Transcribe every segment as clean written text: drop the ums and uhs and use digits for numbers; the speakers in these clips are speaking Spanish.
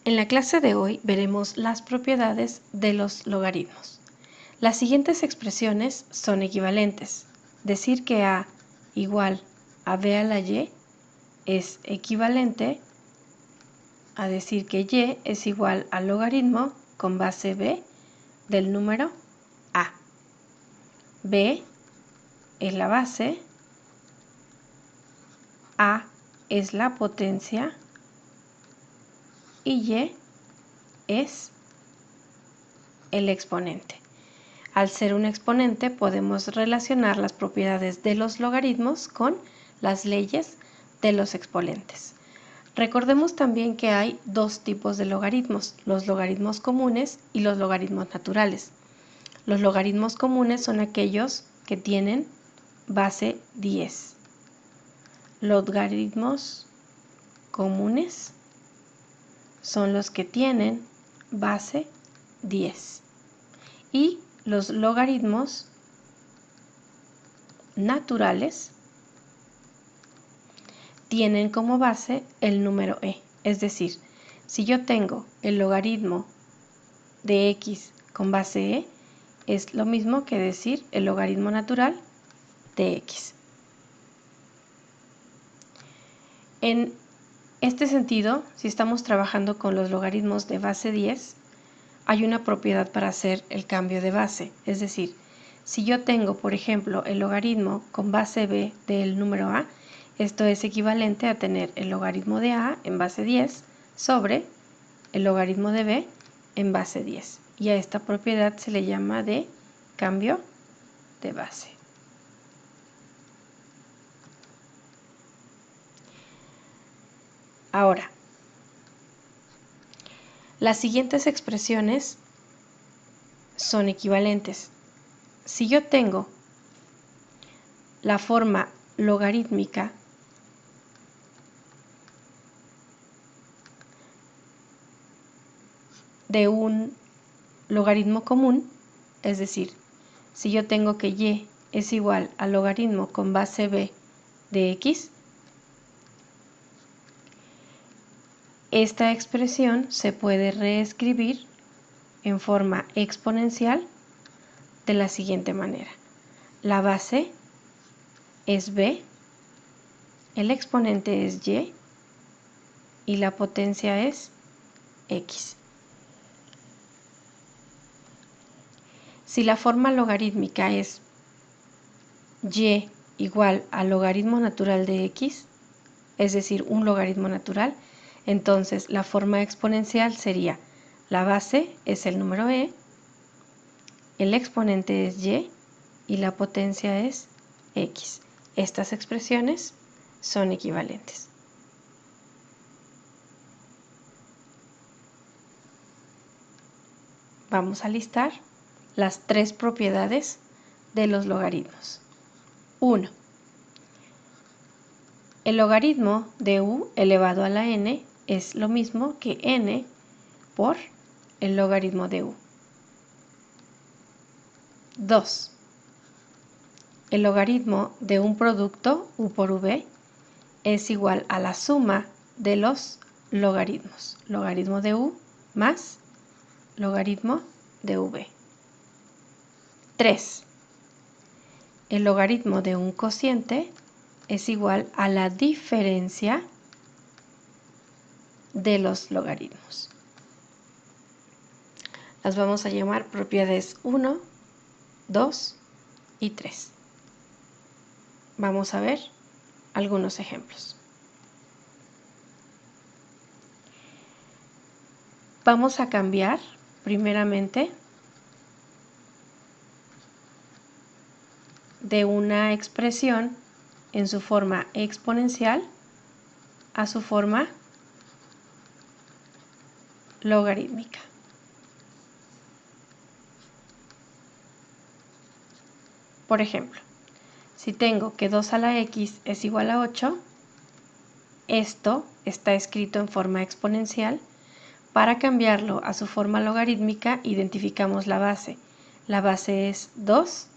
En la clase de hoy veremos las propiedades de los logaritmos. Las siguientes expresiones son equivalentes. Decir que A igual a B a la Y es equivalente a decir que Y es igual al logaritmo con base B del número A. B es la base, A es la potencia y Y es el exponente. Al ser un exponente podemos relacionar las propiedades de los logaritmos con las leyes de los exponentes. Recordemos también que hay dos tipos de logaritmos, los logaritmos comunes y los logaritmos naturales. Los logaritmos comunes son aquellos que tienen base 10. Logaritmos comunes son los que tienen base 10. Y los logaritmos naturales tienen como base el número e. Es decir, si yo tengo el logaritmo de x con base e, es lo mismo que decir el logaritmo natural de x. En este sentido, si estamos trabajando con los logaritmos de base 10, hay una propiedad para hacer el cambio de base. Es decir, si yo tengo, por ejemplo, el logaritmo con base b del número a, esto es equivalente a tener el logaritmo de a en base 10 sobre el logaritmo de b en base 10. Y a esta propiedad se le llama de cambio de base. Ahora, las siguientes expresiones son equivalentes. Si yo tengo la forma logarítmica de un logaritmo común, es decir, si yo tengo que y es igual al logaritmo con base b de x, esta expresión se puede reescribir en forma exponencial de la siguiente manera. La base es b, el exponente es y la potencia es x. Si la forma logarítmica es y igual al logaritmo natural de x, es decir, un logaritmo natural, entonces la forma exponencial sería la base es el número e, el exponente es y la potencia es x. Estas expresiones son equivalentes. Vamos a listar las tres propiedades de los logaritmos. 1. El logaritmo de u elevado a la n es lo mismo que n por el logaritmo de u. 2. El logaritmo de un producto u por v es igual a la suma de los logaritmos. Logaritmo de u más logaritmo de v. 3. El logaritmo de un cociente es igual a la diferencia de los logaritmos. Las vamos a llamar propiedades 1, 2 y 3. Vamos a ver algunos ejemplos. Vamos a cambiar primeramente de una expresión en su forma exponencial a su forma logarítmica. Por ejemplo, si tengo que 2 a la x es igual a 8, esto está escrito en forma exponencial. Para cambiarlo a su forma logarítmica, identificamos la base. La base es 2,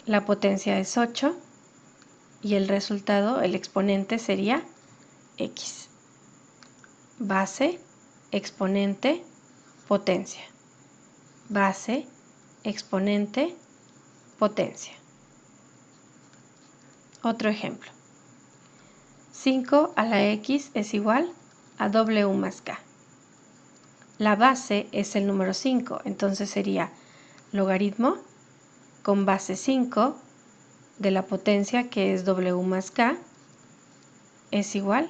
la potencia es 8 y el resultado, el exponente, sería x. Base exponente, potencia. Base, exponente, potencia. Otro ejemplo. 5 a la x es igual a w más k. La base es el número 5, entonces sería logaritmo con base 5 de la potencia, que es w más k, es igual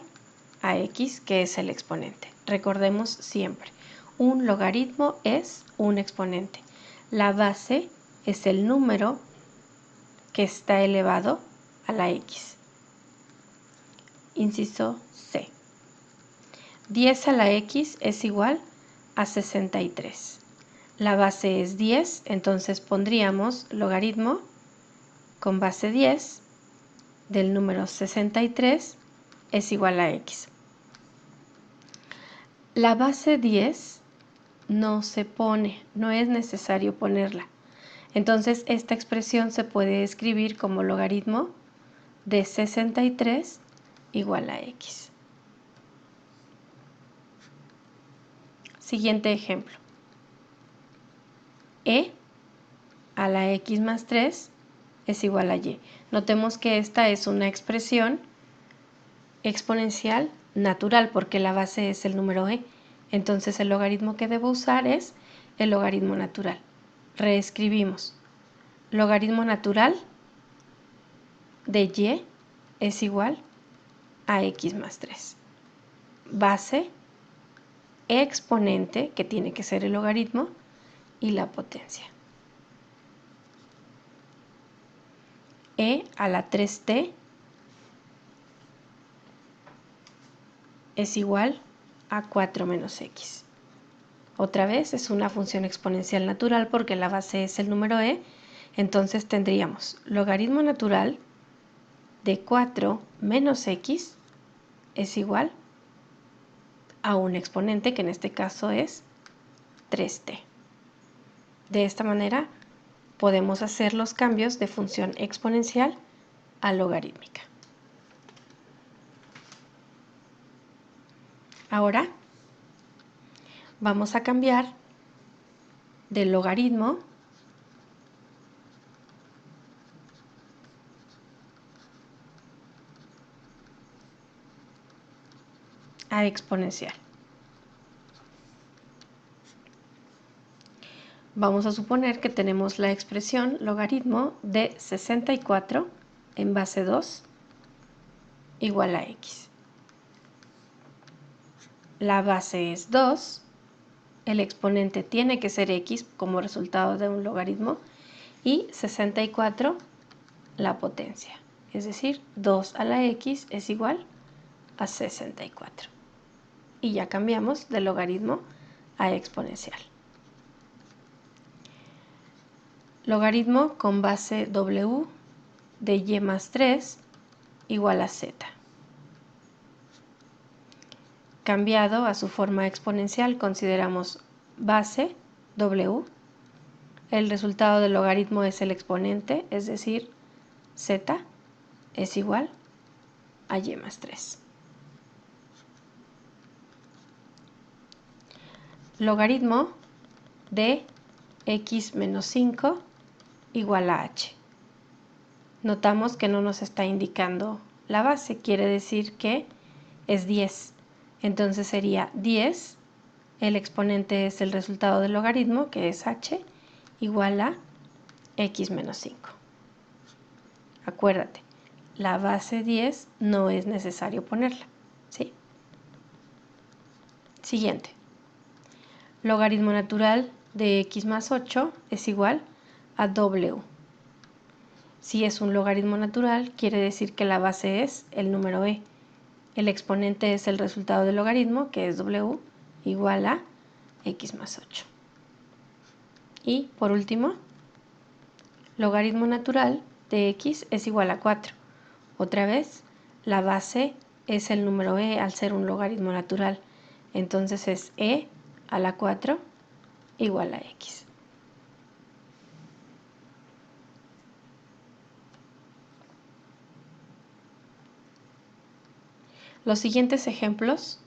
a x, que es el exponente. Recordemos siempre, un logaritmo es un exponente. La base es el número que está elevado a la x. Inciso C. 10 a la x es igual a 63. La base es 10, entonces pondríamos logaritmo con base 10 del número 63 es igual a x. La base 10 no se pone, no es necesario ponerla. Entonces esta expresión se puede escribir como logaritmo de 63 igual a x. Siguiente ejemplo. E a la x más 3 es igual a y. Notemos que esta es una expresión exponencial natural porque la base es el número e. Entonces el logaritmo que debo usar es el logaritmo natural. Reescribimos. Logaritmo natural de y es igual a x más 3. Base, exponente, que tiene que ser el logaritmo, y la potencia. E a la 3t es igual a 4 menos x. Otra vez es una función exponencial natural porque la base es el número e, entonces tendríamos logaritmo natural de 4 menos x es igual a un exponente que en este caso es 3t. De esta manera podemos hacer los cambios de función exponencial a logarítmica. Ahora vamos a cambiar del logaritmo a exponencial. Vamos a suponer que tenemos la expresión logaritmo de 64 en base 2 igual a x. La base es 2, el exponente tiene que ser x como resultado de un logaritmo y 64 la potencia, es decir, 2 a la x es igual a 64. Y ya cambiamos de logaritmo a exponencial. Logaritmo con base w de y más 3 igual a z. Cambiado a su forma exponencial, consideramos base w. El resultado del logaritmo es el exponente, es decir, z es igual a y más 3. Logaritmo de x menos 5 igual a h. Notamos que no nos está indicando la base, quiere decir que es 10. Entonces sería 10, el exponente es el resultado del logaritmo, que es h, igual a x menos 5. Acuérdate, la base 10 no es necesario ponerla, ¿sí? Siguiente. Logaritmo natural de x más 8 es igual a w. Si es un logaritmo natural, quiere decir que la base es el número e. El exponente es el resultado del logaritmo, que es w, igual a x más 8. Y por último, logaritmo natural de x es igual a 4. Otra vez, la base es el número e al ser un logaritmo natural. Entonces es e a la 4 igual a x. Los siguientes ejemplos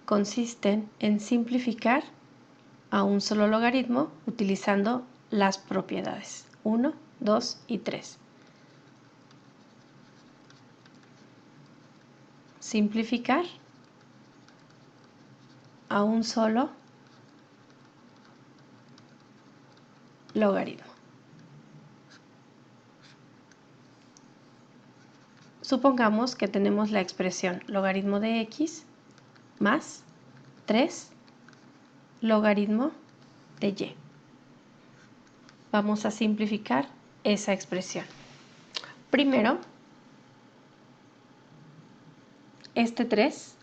consisten en simplificar a un solo logaritmo utilizando las propiedades 1, 2 y 3. Simplificar a un solo logaritmo. Supongamos que tenemos la expresión logaritmo de x más 3 logaritmo de y. Vamos a simplificar esa expresión. Primero, este 3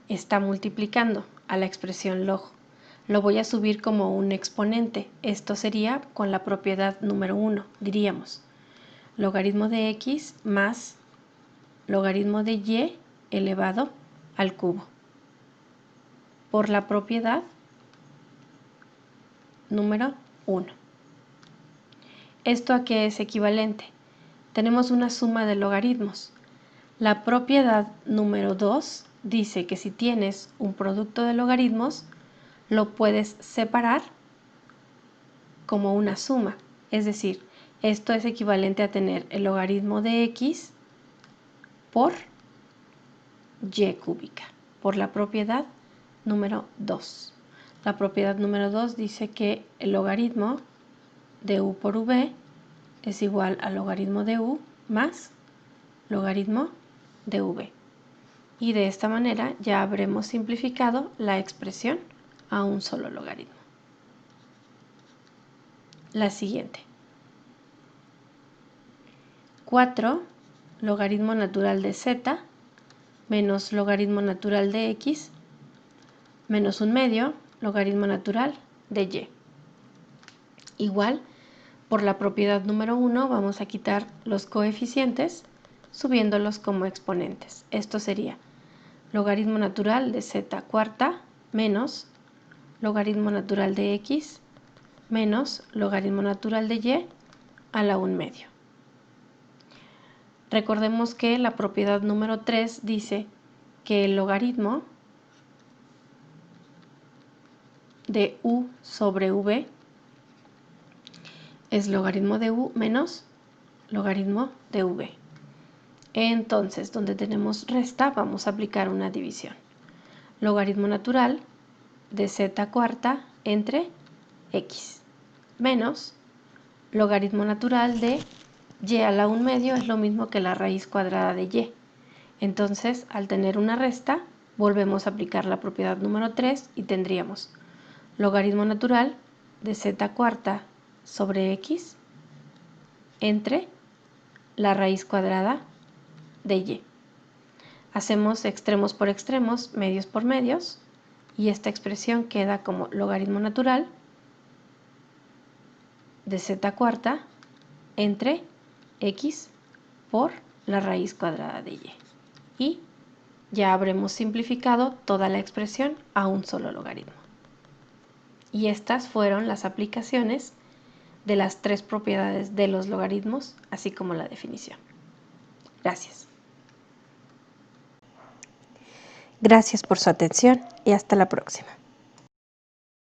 está multiplicando a la expresión log. Lo voy a subir como un exponente. Esto sería con la propiedad número 1. Diríamos logaritmo de x más logaritmo de y elevado al cubo. Por la propiedad número 1. ¿Esto a qué es equivalente? Tenemos una suma de logaritmos. La propiedad número 2 dice que si tienes un producto de logaritmos, lo puedes separar como una suma. Es decir, esto es equivalente a tener el logaritmo de x por y cúbica, por la propiedad número 2. La propiedad número 2 dice que el logaritmo de u por v es igual al logaritmo de u más logaritmo de v. Y de esta manera ya habremos simplificado la expresión a un solo logaritmo. La siguiente. 4 logaritmo natural de z menos logaritmo natural de x menos 1/2 logaritmo natural de y. Igual, por la propiedad número 1 vamos a quitar los coeficientes subiéndolos como exponentes. Esto sería logaritmo natural de z cuarta menos logaritmo natural de x menos logaritmo natural de y a la 1/2. Recordemos que la propiedad número 3 dice que el logaritmo de u sobre v es logaritmo de u menos logaritmo de v. Entonces, donde tenemos resta, vamos a aplicar una división. Logaritmo natural de z cuarta entre x menos logaritmo natural de y a la 1/2 es lo mismo que la raíz cuadrada de y. Entonces, al tener una resta, volvemos a aplicar la propiedad número 3 y tendríamos logaritmo natural de z cuarta sobre x entre la raíz cuadrada de y. Hacemos extremos por extremos, medios por medios, y esta expresión queda como logaritmo natural de z cuarta entre x por la raíz cuadrada de y. Y ya habremos simplificado toda la expresión a un solo logaritmo. Y estas fueron las aplicaciones de las 3 propiedades de los logaritmos, así como la definición. Gracias. Gracias por su atención y hasta la próxima.